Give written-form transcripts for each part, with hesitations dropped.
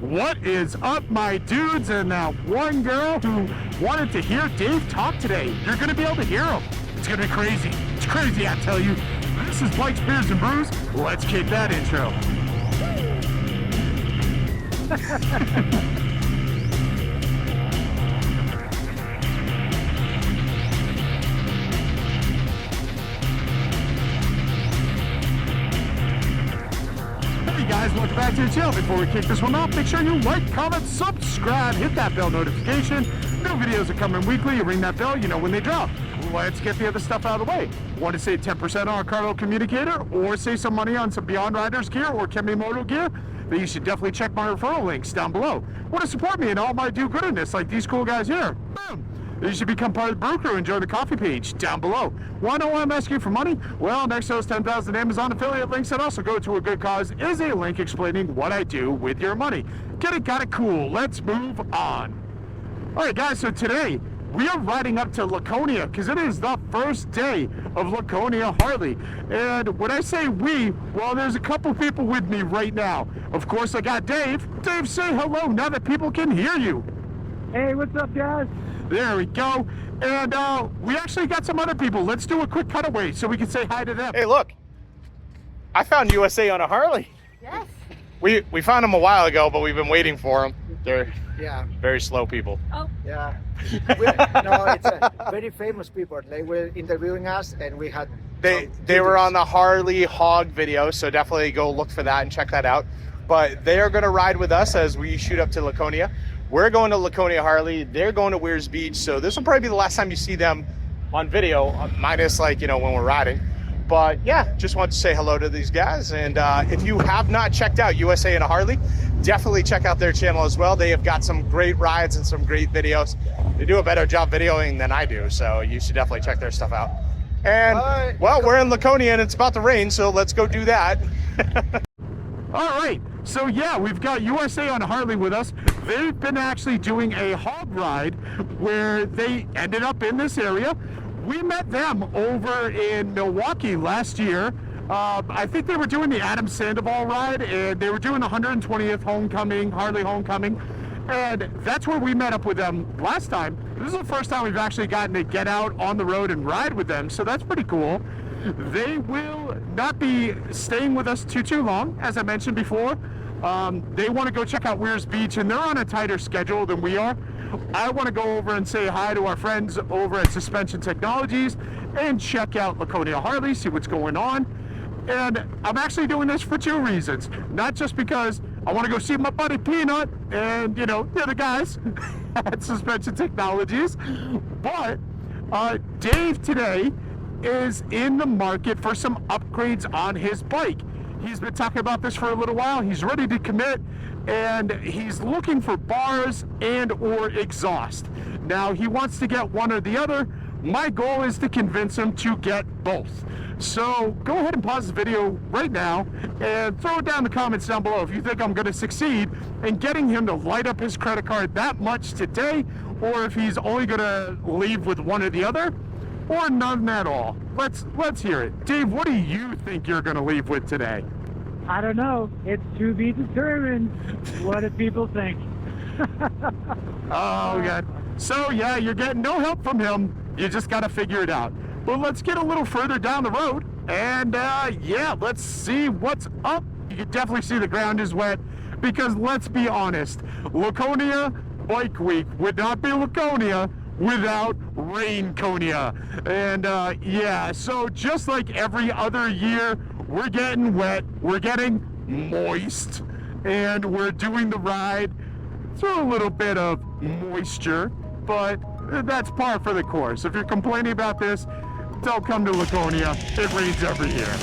What is up, my dudes, and that one girl who wanted to hear Dave talk today? You're going to be able to hear him. It's going to be crazy. It's crazy, I tell you. This is Bikes, Beards, and Brews. Let's kick that intro. Hey guys, welcome back to the channel. Before we kick this one off, make sure you like, comment, subscribe, hit that bell notification. New videos are coming weekly. You ring that bell, you know when they drop. Let's get the other stuff out of the way. Want to save 10% on a cargo communicator or save some money on some Beyond Riders gear or Kemimoto gear? Then you should definitely check my referral links down below. Want to support me and all my do-goodness like these cool guys here? Boom. You should become part of the Brew Crew and join the coffee page down below. Want to know why I'm asking for money? Well, next to those 10,000 Amazon affiliate links that also go to a good cause is a link explaining what I do with your money. Get it, got it, cool. Let's move on. All right, guys, so today we are riding up to Laconia because it is the first day of Laconia Harley. And when I say we, well, there's a couple people with me right now. Of course, I got Dave. Dave, say hello now that people can hear you. Hey, what's up, guys? There we go. And we actually got some other people. Let's do a quick cutaway so we can say hi to them. Hey, look. I found USA on a Harley. Yes. We found them a while ago, but we've been waiting for them. They're very slow people. Oh. Yeah. No, it's very famous people. They were interviewing us, and we had. They were on the Harley Hog video, so definitely go look for that and check that out. But they are going to ride with us as we shoot up to Laconia. We're going to Laconia Harley. They're going to Weirs Beach. So this will probably be the last time you see them on video, minus like, you know, when we're riding. But yeah, just want to say hello to these guys. And if you have not checked out USA and a Harley, definitely check out their channel as well. They have got some great rides and some great videos. They do a better job videoing than I do. So you should definitely check their stuff out. And well, we're in Laconia and it's about to rain. So let's go do that. All right, so yeah, we've got USA on a Harley with us. They've been actually doing a hog ride where they ended up in this area. We met them over in Milwaukee last year. I think they were doing the Adam Sandoval ride, and they were doing the 120th homecoming, Harley homecoming, and that's where we met up with them last time. This is the first time we've actually gotten to get out on the road and ride with them, so that's pretty cool. They will not be staying with us too long, as I mentioned before. They want to go check out Weirs Beach, and they're on a tighter schedule than we are. I want to go over and say hi to our friends over at Suspension Technologies and check out Laconia Harley, see what's going on. And I'm actually doing this for two reasons. Not just because I want to go see my buddy Peanut and, you know, the other guys at Suspension Technologies, but Dave today is in the market for some upgrades on his bike. He's been talking about this for a little while. He's ready to commit, and he's looking for bars and or exhaust. Now, he wants to get one or the other. My goal is to convince him to get both. So go ahead and pause the video right now and throw it down in the comments down below if you think I'm going to succeed in getting him to light up his credit card that much today, or if he's only going to leave with one or the other, or none at all. Let's hear it. Dave, what do you think you're going to leave with today? I don't know. It's to be determined. What do people think? Oh, God. So, yeah, you're getting no help from him. You just got to figure it out. But let's get a little further down the road. And, yeah, let's see what's up. You can definitely see the ground is wet. Because, let's be honest, Laconia Bike Week would not be Laconia without Rainconia. And yeah, so just like every other year, we're getting wet, we're getting moist, and we're doing the ride through a little bit of moisture, but that's par for the course. If you're complaining about this, don't come to Laconia. It rains every year.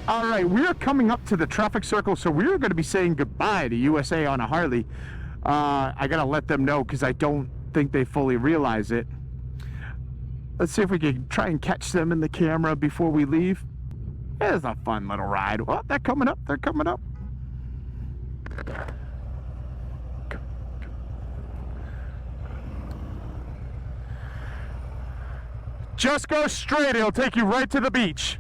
All right, we are coming up to the traffic circle, so we are going to be saying goodbye to USA on a Harley. I got to let them know because I don't think they fully realize it. Let's see if we can try and catch them in the camera before we leave. It's a fun little ride. Oh, they're coming up. They're coming up. Just go straight. It'll take you right to the beach.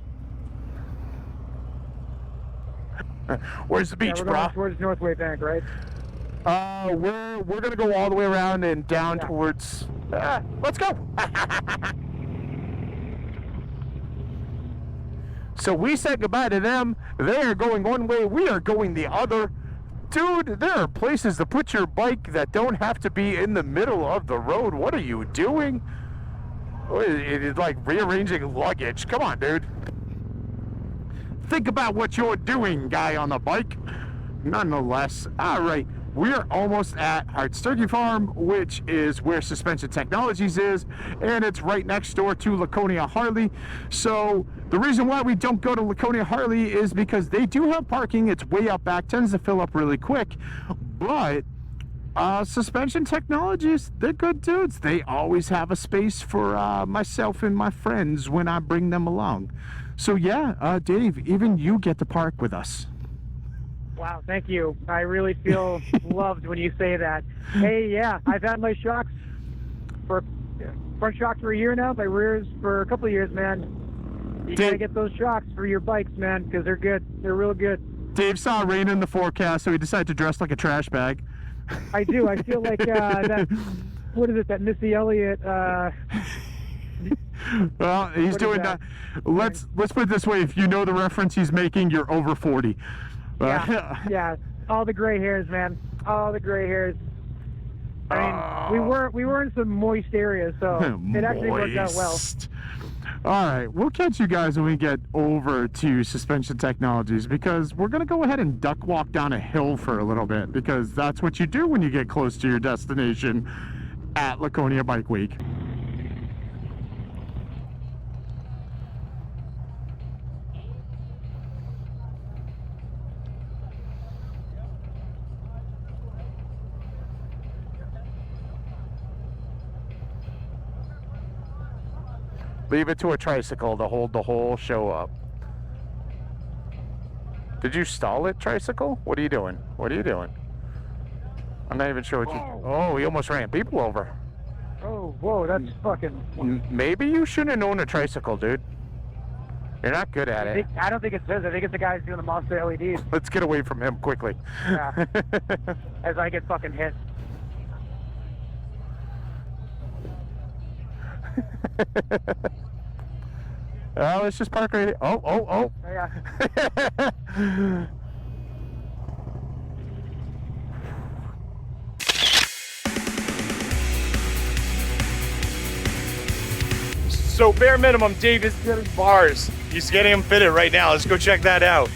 Where's the beach, we're going bro? towards Northway Bank, right? We're gonna go all the way around and down towards. Let's go. So we said goodbye to them. They are going one way. We are going the other. Dude, there are places to put your bike that don't have to be in the middle of the road. What are you doing? It is like rearranging luggage. Come on, dude. Think about what you're doing, guy on the bike. Nonetheless, all right, we're almost at Hart's Turkey Farm, which is where Suspension Technologies is, and it's right next door to Laconia Harley. So the reason why we don't go to Laconia Harley is because they do have parking. It's way out back, tends to fill up really quick, but Suspension Technologies, they're good dudes. They always have a space for myself and my friends when I bring them along. So yeah, Dave, even you get to park with us. Wow, thank you. I really feel loved when you say that. Hey, yeah, I've had my shocks for front shocks for a year now, my rears for a couple of years, man. You gotta get those shocks for your bikes, man, because they're good. They're real good. Dave saw rain in the forecast, so he decided to dress like a trash bag. I do. I feel like that. What is it? That Missy Elliott. Well, he's doing that. Let's put it this way: if you know the reference he's making, you're over 40. Yeah. All the gray hairs, man. All the gray hairs. I mean, we were in some moist areas, so it actually worked out well. All right, we'll catch you guys when we get over to Suspension Technologies, because we're going to go ahead and duck walk down a hill for a little bit, because that's what you do when you get close to your destination at Laconia Bike Week. Leave it to a tricycle to hold the whole show up. Did you stall it, tricycle? What are you doing? What are you doing? I'm not even sure what you... Oh, he almost ran people over. Oh, whoa, that's fucking... Maybe you shouldn't own a tricycle, dude. You're not good at it. I don't think it says. I think it's the guy who's doing the monster LEDs. Let's get away from him quickly. Yeah. As I get fucking hit. Let's just park right here. Oh. Yeah. So bare minimum, Dave is getting bars. He's getting them fitted right now. Let's go check that out.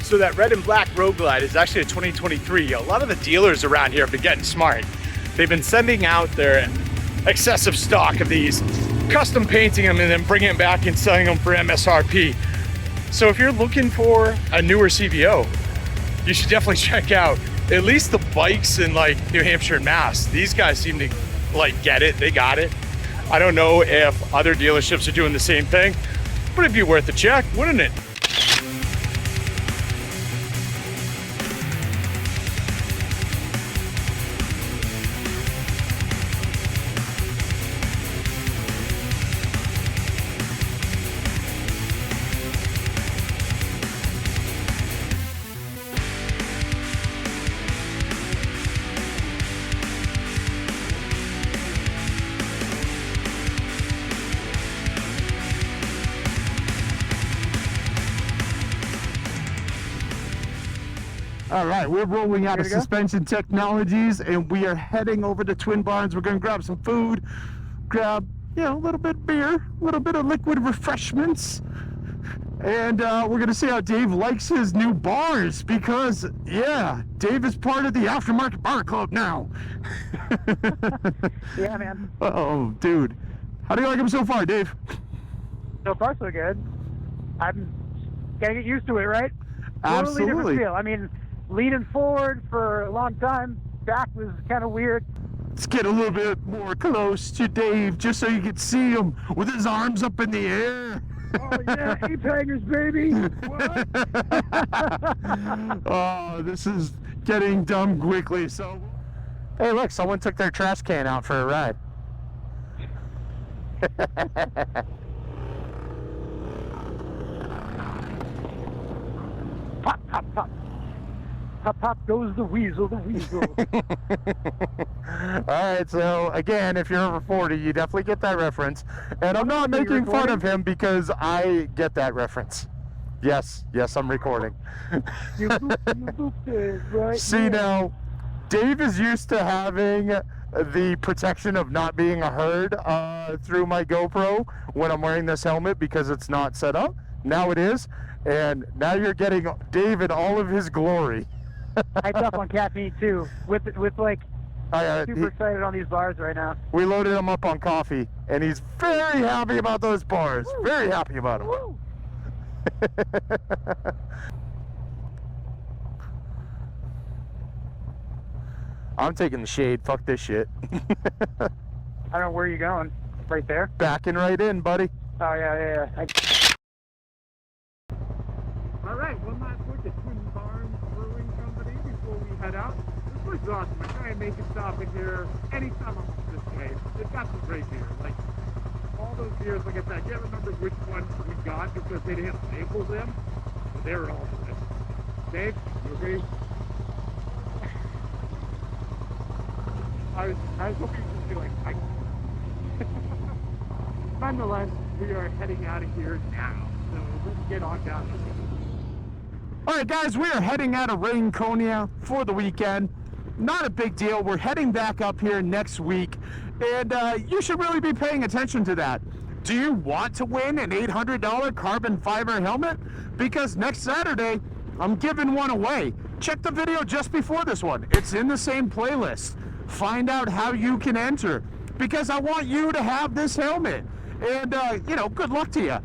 So that red and black Road Glide is actually a 2023. A lot of the dealers around here have been getting smart. They've been sending out their excessive stock of these, custom painting them and then bringing them back and selling them for MSRP. So if you're looking for a newer CVO, you should definitely check out at least the bikes in like New Hampshire and Mass. These guys seem to like get it, they got it. I don't know if other dealerships are doing the same thing, but it'd be worth a check, wouldn't it? All right, we're rolling out of Ready to go? Suspension Technologies, and we are heading over to Twin Barns. We're going to grab some food, grab, a little bit of beer, a little bit of liquid refreshments, and we're going to see how Dave likes his new bars, because, yeah, Dave is part of the Aftermarket Bar Club now. Yeah, man. Oh, dude. How do you like him so far, Dave? So far, so good. I'm gotta get used to it, right? Totally different Absolutely. feel. I mean, leaning forward for a long time, back was kind of weird. Let's get a little bit more close to Dave, just so you can see him with his arms up in the air. Oh yeah, ape hangers, baby. What? Oh, this is getting dumb quickly. So, hey, look, someone took their trash can out for a ride. Pop, pop, pop. Pop, pop goes the weasel, the weasel. All right, so again, if you're over 40, you definitely get that reference. And I'm not Are you making fun recording? of him because I get that reference. Yes, I'm recording. You booped it, right? See, now, Dave is used to having the protection of not being heard through my GoPro when I'm wearing this helmet because it's not set up. Now it is, and now you're getting Dave in all of his glory. Hyped up on caffeine too, with like super excited on these bars right now. We loaded him up on coffee, and he's very happy about those bars. Woo. Very happy about them. Woo. I'm taking the shade. Fuck this shit. I don't know where you're going. Right there. Backing right in, buddy. Oh yeah. All right, one last look at Twin Barns Brewing Company before we head out. This place is awesome. I try and make it stop in here anytime I'm this way. They've got some great beer. Like, all those beers, like I said, I can't remember which ones we got because they didn't label them, but they were all good. Dave, you agree? I was hoping you'd be like, nonetheless, we are heading out of here now. So let's get on down the road. All right, guys, we are heading out of Laconia for the weekend. Not a big deal. We're heading back up here next week, and you should really be paying attention to that. Do you want to win an $800 carbon fiber helmet? Because next Saturday, I'm giving one away. Check the video just before this one. It's in the same playlist. Find out how you can enter, because I want you to have this helmet. And, good luck to you.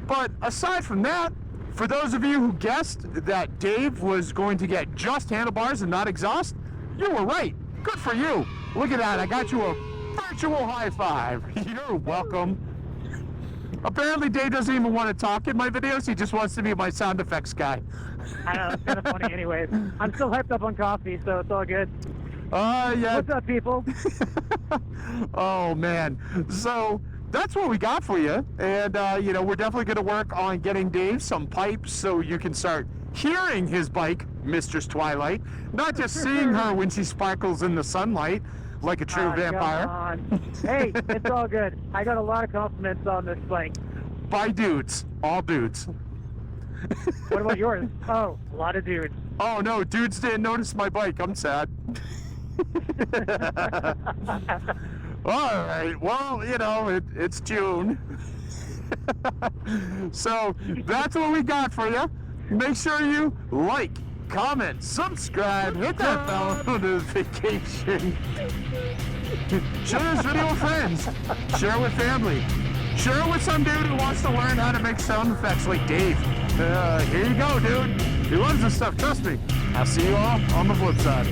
But aside from that, for those of you who guessed that Dave was going to get just handlebars and not exhaust, you were right. Good for you. Look at that. I got you a virtual high five. You're welcome. Apparently, Dave doesn't even want to talk in my videos. He just wants to be my sound effects guy. I know, it's kind of funny anyways. I'm still hyped up on coffee, so it's all good. Yeah. What's up, people? Oh, man. So that's what we got for you. And, we're definitely going to work on getting Dave some pipes so you can start hearing his bike, Mistress Twilight, not just seeing her when she sparkles in the sunlight like a true vampire. Come on. Hey, it's all good. I got a lot of compliments on this bike. By dudes. All dudes. What about yours? Oh, a lot of dudes. Oh, no, dudes didn't notice my bike. I'm sad. All right, well, it's June. So that's what we got for you. Make sure you like, comment, subscribe, hit that bell notification. Share this video with friends. Share it with family. Share it with some dude who wants to learn how to make sound effects like Dave. Here you go, dude. He loves this stuff, trust me. I'll see you all on the flip side.